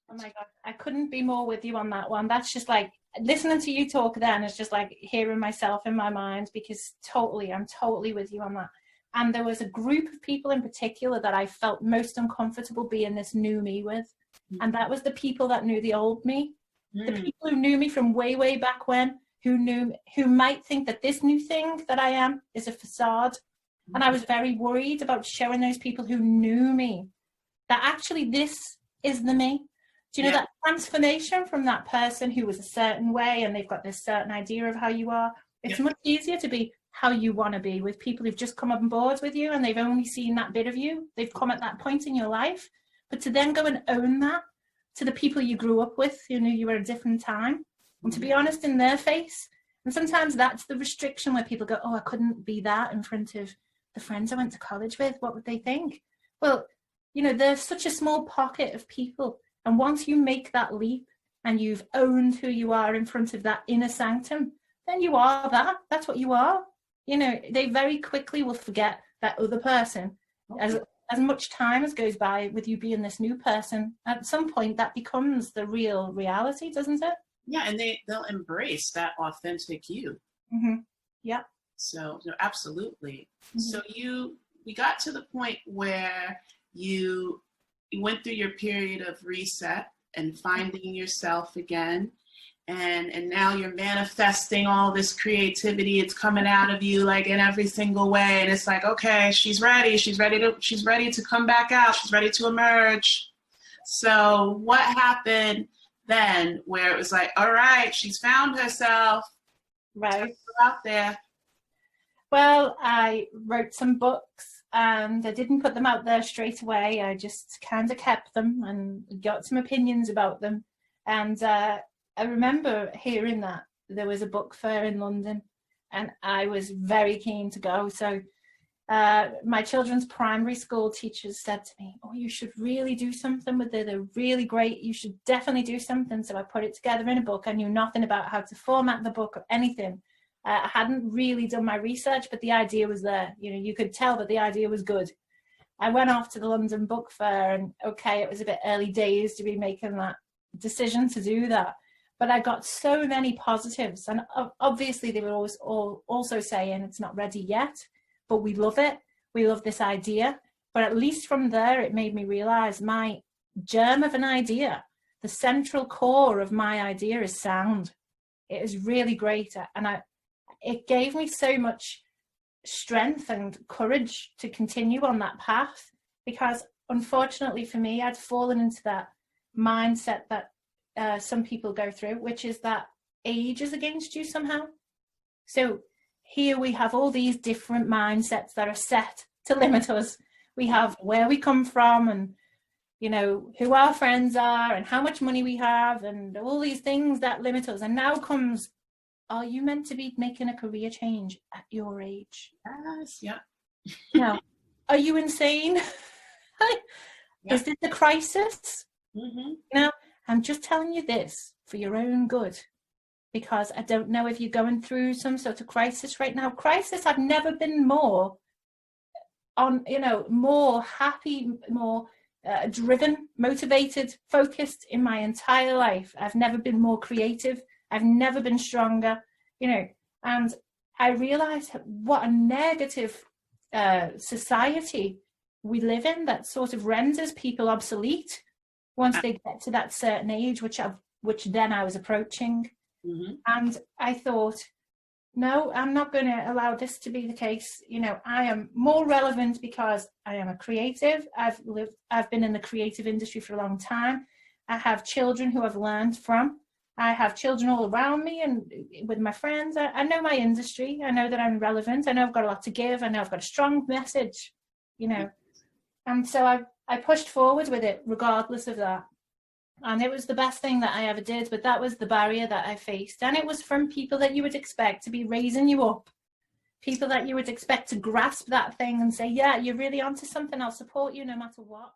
Oh my God, I couldn't be more with you on that one. That's just like listening to you talk then is just like hearing myself in my mind, because I'm totally with you on that. And there was a group of people in particular that I felt most uncomfortable being this new me with. And that was the people that knew the old me, the people who knew me from way, way back when, who might think that this new thing that I am is a facade. And I was very worried about showing those people who knew me that actually this is the me. Do you know that transformation from that person who was a certain way and they've got this certain idea of how you are? It's much easier to be how you want to be with people who've just come on board with you and they've only seen that bit of you. They've come at that point in your life. But to then go and own that to the people you grew up with who knew you were a different time, and to be honest in their face. And sometimes that's the restriction where people go, oh, I couldn't be that in front of the friends I went to college with. What would they think? Well, you know, there's such a small pocket of people. And once you make that leap and you've owned who you are in front of that inner sanctum, then you are that. That's what you are. You know, they very quickly will forget that other person. As much time as goes by with you being this new person, at some point that becomes the real reality, doesn't it? Yeah, and they'll embrace that authentic you. Yeah. So absolutely. So we got to the point where you went through your period of reset and finding yourself again. And now you're manifesting all this creativity. It's coming out of you like in every single way. And it's like, okay, she's ready to come back out. She's ready to emerge. So what happened then where it was like, all right, she's found herself. Right. Out there. Well, I wrote some books and I didn't put them out there straight away. I just kind of kept them and got some opinions about them. And I remember hearing that there was a book fair in London and I was very keen to go. So my children's primary school teachers said to me, oh, you should really do something with it. They're really great. You should definitely do something. So I put it together in a book. I knew nothing about how to format the book or anything. I hadn't really done my research, but the idea was there. You know, you could tell that the idea was good. I went off to the London Book Fair and okay, it was a bit early days to be making that decision to do that. But I got so many positives, and obviously they were always also saying it's not ready yet, but we love it. We love this idea. But at least from there, it made me realize my germ of an idea, the central core of my idea is sound. It is really great. And it gave me so much strength and courage to continue on that path, because unfortunately for me, I'd fallen into that mindset that some people go through, which is that age is against you somehow. So here we have all these different mindsets that are set to limit us. We have where we come from and, you know, who our friends are and how much money we have and all these things that limit us. And now comes, are you meant to be making a career change at your age? Yes, yeah. Now, are you insane? Is this a crisis? Now, I'm just telling you this for your own good, because I don't know if you're going through some sort of crisis right now. Crisis, I've never been more more happy, more driven, motivated, focused in my entire life. I've never been more creative. I've never been stronger, you know, and I realized what a negative society we live in that sort of renders people obsolete once they get to that certain age, which then I was approaching. And I thought, no, I'm not going to allow this to be the case. You know, I am more relevant because I am a creative. I've been in the creative industry for a long time. I have children who I've learned from. I have children all around me and with my friends. I know my industry. I know that I'm relevant. I know I've got a lot to give. I know I've got a strong message, you know. And so I pushed forward with it regardless of that. And it was the best thing that I ever did, but that was the barrier that I faced. And it was from people that you would expect to be raising you up, people that you would expect to grasp that thing and say, yeah, you're really onto something, I'll support you no matter what.